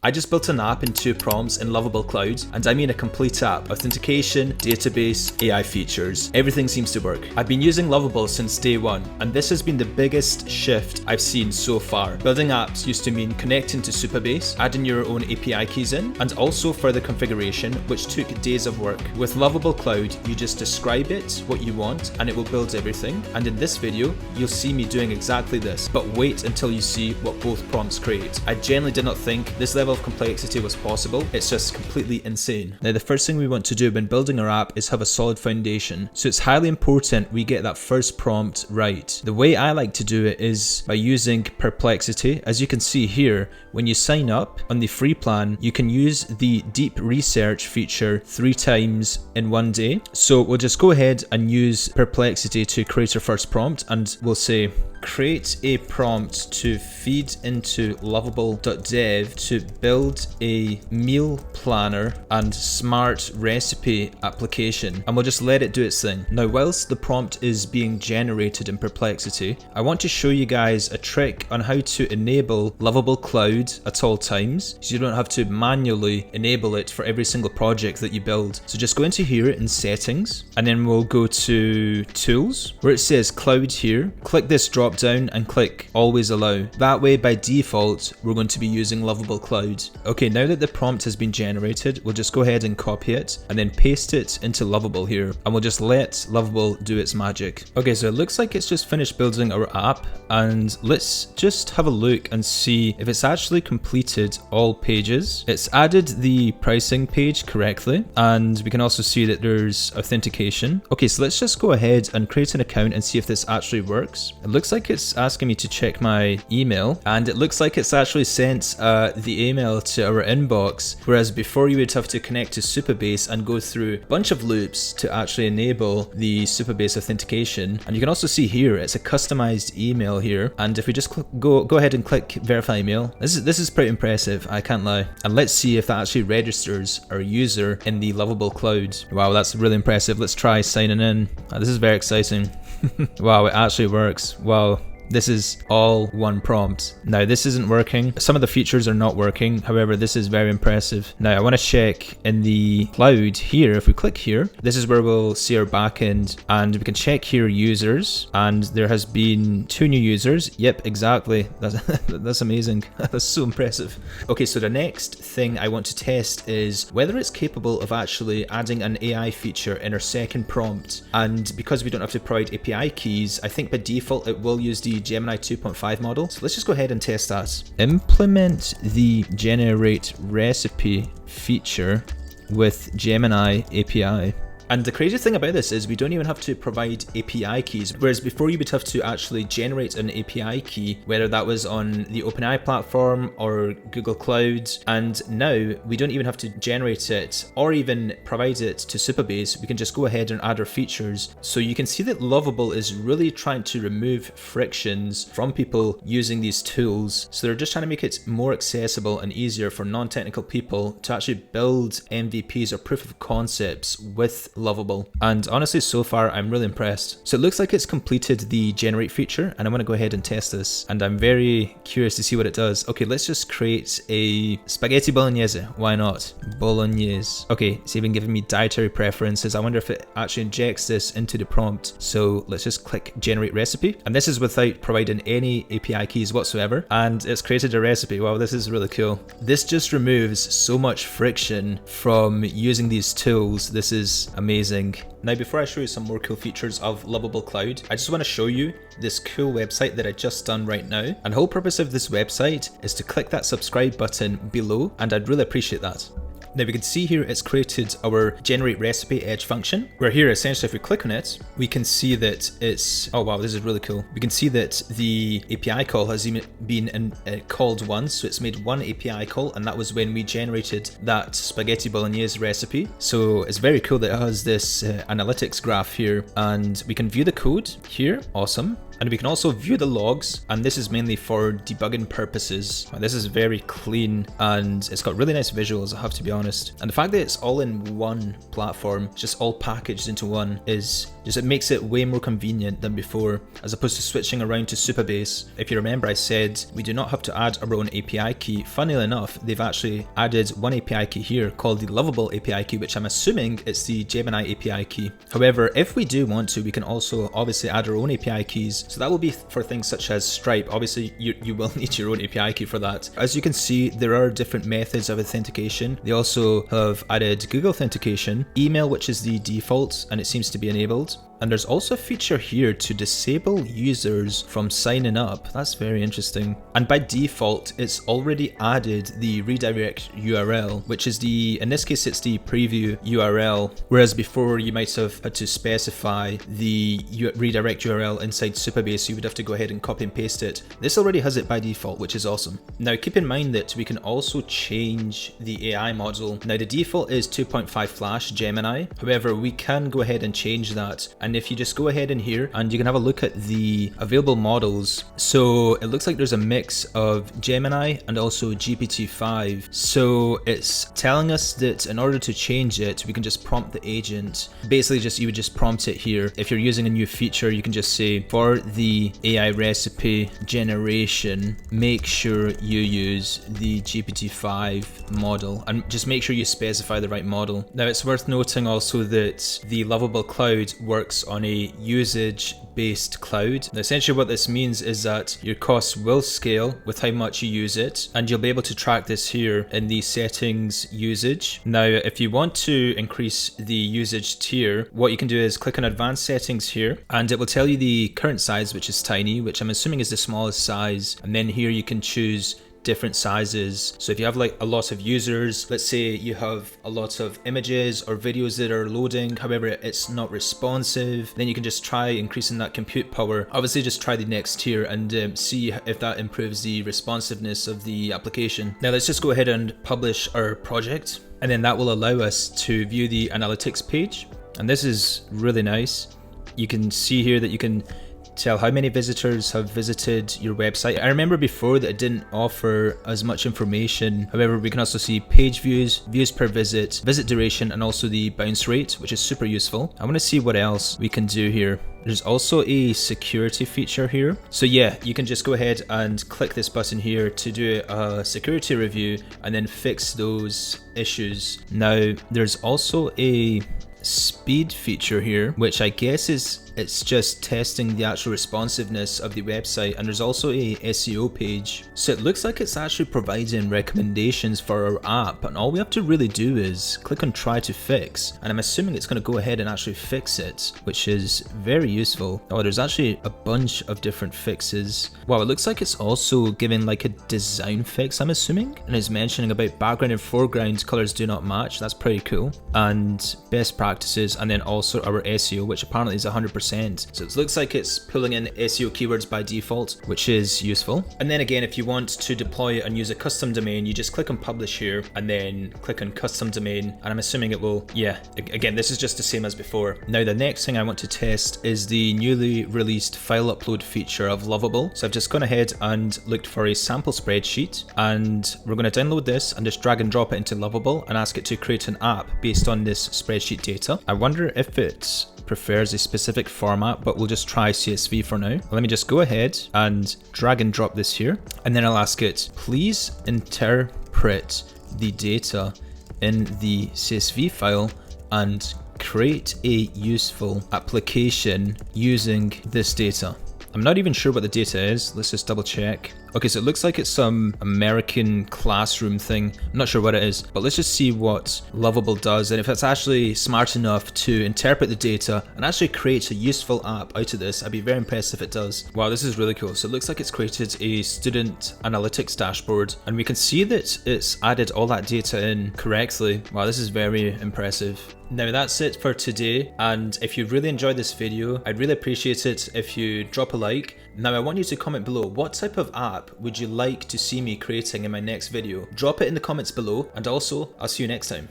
I just built an app in 2 prompts in Lovable Cloud, and I mean a complete app. Authentication, database, AI features. Everything seems to work. I've been using Lovable since day 1, and this has been the biggest shift I've seen so far. Building apps used to mean connecting to Supabase, adding your own API keys in, and also further configuration, which took days of work. With Lovable Cloud, you just describe it, what you want, and it will build everything. And in this video, you'll see me doing exactly this, but wait until you see what both prompts create. I genuinely did not think this level of complexity was possible. It's just completely insane. Now, the first thing we want to do when building our app is have a solid foundation. So it's highly important we get that first prompt right. The way I like to do it is by using Perplexity. As you can see here, when you sign up on the free plan, you can use the deep research feature 3 times in 1 day. So we'll just go ahead and use Perplexity to create our first prompt, and we'll say, create a prompt to feed into lovable.dev to build a meal planner and smart recipe application, and we'll just let it do its thing. Now, whilst the prompt is being generated in Perplexity, I want to show you guys a trick on how to enable Lovable Cloud at all times, so you don't have to manually enable it for every single project that you build. So just go into here in settings, and then we'll go to tools where it says cloud here. Click this drop down and click always allow. That way by default we're going to be using Lovable Cloud. Okay, now that the prompt has been generated, we'll just go ahead and copy it and then paste it into Lovable here, and we'll just let Lovable do its magic. Okay, so it looks like it's just finished building our app, and let's just have a look and see if it's actually completed all pages. It's added the pricing page correctly, and we can also see that there's authentication. Okay, so let's just go ahead and create an account and see if this actually works. It looks like it's asking me to check my email, and it looks like it's actually sent the email to our inbox, whereas before you would have to connect to Supabase and go through a bunch of loops to actually enable the Supabase authentication. And you can also see here it's a customized email here, and if we just go ahead and click verify email, this is pretty impressive, I can't lie. And let's see if that actually registers our user in the Lovable Cloud. Wow, that's really impressive. Let's try signing in. This is very exciting. Wow, it actually works. Wow. This is all one prompt. Now, this isn't working. Some of the features are not working. However, this is very impressive. Now, I want to check in the cloud here. If we click here, this is where we'll see our backend, and we can check here users, and there has been 2 new users. Yep, exactly. That's amazing. That's so impressive. Okay, so the next thing I want to test is whether it's capable of actually adding an AI feature in our second prompt. And because we don't have to provide API keys, I think by default it will use the Gemini 2.5 model. So let's just go ahead and test that. Implement the generate recipe feature with Gemini API. And the crazy thing about this is we don't even have to provide API keys, whereas before you would have to actually generate an API key, whether that was on the OpenAI platform or Google Cloud, and now we don't even have to generate it or even provide it to Supabase. We can just go ahead and add our features. So you can see that Lovable is really trying to remove frictions from people using these tools. So they're just trying to make it more accessible and easier for non-technical people to actually build MVPs or proof of concepts with Lovable. And honestly, so far I'm really impressed. So it looks like it's completed the generate feature, and I'm going to go ahead and test this, and I'm very curious to see what it does. Okay, let's just create a spaghetti bolognese. Why not? Bolognese. Okay, it's even giving me dietary preferences. I wonder if it actually injects this into the prompt. So let's just click generate recipe, and this is without providing any API keys whatsoever, and it's created a recipe. Wow, this is really cool. This just removes so much friction from using these tools. This is amazing. Now, before I show you some more cool features of Lovable Cloud, I just want to show you this cool website that I just done right now. And the whole purpose of this website is to click that subscribe button below, and I'd really appreciate that. Now we can see here it's created our generate recipe edge function, where here essentially if we click on it, we can see that it's, oh wow, this is really cool. We can see that the API call has even been called once, so it's made one API call, and that was when we generated that spaghetti bolognese recipe. So it's very cool that it has this analytics graph here, and we can view the code here. Awesome. And we can also view the logs, and this is mainly for debugging purposes. And this is very clean and it's got really nice visuals, I have to be honest. And the fact that it's all in one platform, just all packaged into one, it makes it way more convenient than before, as opposed to switching around to Supabase. If you remember, I said we do not have to add our own API key. Funnily enough, they've actually added one API key here called the Lovable API key, which I'm assuming it's the Gemini API key. However, if we do want to, we can also obviously add our own API keys. So that will be for things such as Stripe. Obviously, you will need your own API key for that. As you can see, there are different methods of authentication. They also have added Google authentication, email, which is the default, and it seems to be enabled. And there's also a feature here to disable users from signing up. That's very interesting. And by default, it's already added the redirect URL, which is in this case, it's the preview URL. Whereas before you might have had to specify the redirect URL inside Supabase, you would have to go ahead and copy and paste it. This already has it by default, which is awesome. Now keep in mind that we can also change the AI model. Now the default is 2.5 Flash Gemini. However, we can go ahead and change that. And if you just go ahead in here and you can have a look at the available models. So it looks like there's a mix of Gemini and also GPT-5. So it's telling us that in order to change it, we can just prompt the agent. Basically you would just prompt it here. If you're using a new feature, you can just say, for the AI recipe generation, make sure you use the GPT-5 model, and just make sure you specify the right model. Now it's worth noting also that the Lovable Cloud works on a usage-based cloud. Now, essentially what this means is that your costs will scale with how much you use it, and you'll be able to track this here in the settings usage. Now, if you want to increase the usage tier, what you can do is click on advanced settings here, and it will tell you the current size, which is tiny, which I'm assuming is the smallest size. And then here you can choose different sizes. So if you have like a lot of users, let's say you have a lot of images or videos that are loading, however it's not responsive, then you can just try increasing that compute power. Obviously just try the next tier and see if that improves the responsiveness of the application. Now let's just go ahead and publish our project, and then that will allow us to view the analytics page. And this is really nice. You can see here that you can tell how many visitors have visited your website. I remember before that it didn't offer as much information. However, we can also see page views, views per visit, visit duration, and also the bounce rate, which is super useful. I want to see what else we can do here. There's also a security feature here. So yeah, you can just go ahead and click this button here to do a security review and then fix those issues. Now, there's also a speed feature here, which I guess it's just testing the actual responsiveness of the website. And there's also a SEO page. So it looks like it's actually providing recommendations for our app, and all we have to really do is click on try to fix, and I'm assuming it's going to go ahead and actually fix it, which is very useful. Oh, there's actually a bunch of different fixes. Wow, it looks like it's also giving like a design fix, I'm assuming, and it's mentioning about background and foreground colors do not match. That's pretty cool. And best practices, and then also our SEO, which apparently is 100%. So it looks like it's pulling in SEO keywords by default, which is useful. And then again, if you want to deploy and use a custom domain, you just click on publish here and then click on custom domain, and I'm assuming it will, yeah, again, this is just the same as before. Now the next thing I want to test is the newly released file upload feature of Lovable. So I've just gone ahead and looked for a sample spreadsheet, and we're going to download this and just drag and drop it into Lovable and ask it to create an app based on this spreadsheet data. I wonder if it prefers a specific format, but we'll just try CSV for now. Let me just go ahead and drag and drop this here, and then I'll ask it, please interpret the data in the CSV file and create a useful application using this data. I'm not even sure what the data is. Let's just double check. Okay, so it looks like it's some American classroom thing. I'm not sure what it is, but let's just see what Lovable does and if it's actually smart enough to interpret the data and actually create a useful app out of this. I'd be very impressed if it does. Wow, this is really cool. So it looks like it's created a student analytics dashboard, and we can see that it's added all that data in correctly. Wow, this is very impressive. Now that's it for today, and if you really enjoyed this video, I'd really appreciate it if you drop a like. Now I want you to comment below, what type of app would you like to see me creating in my next video? Drop it in the comments below, and also I'll see you next time.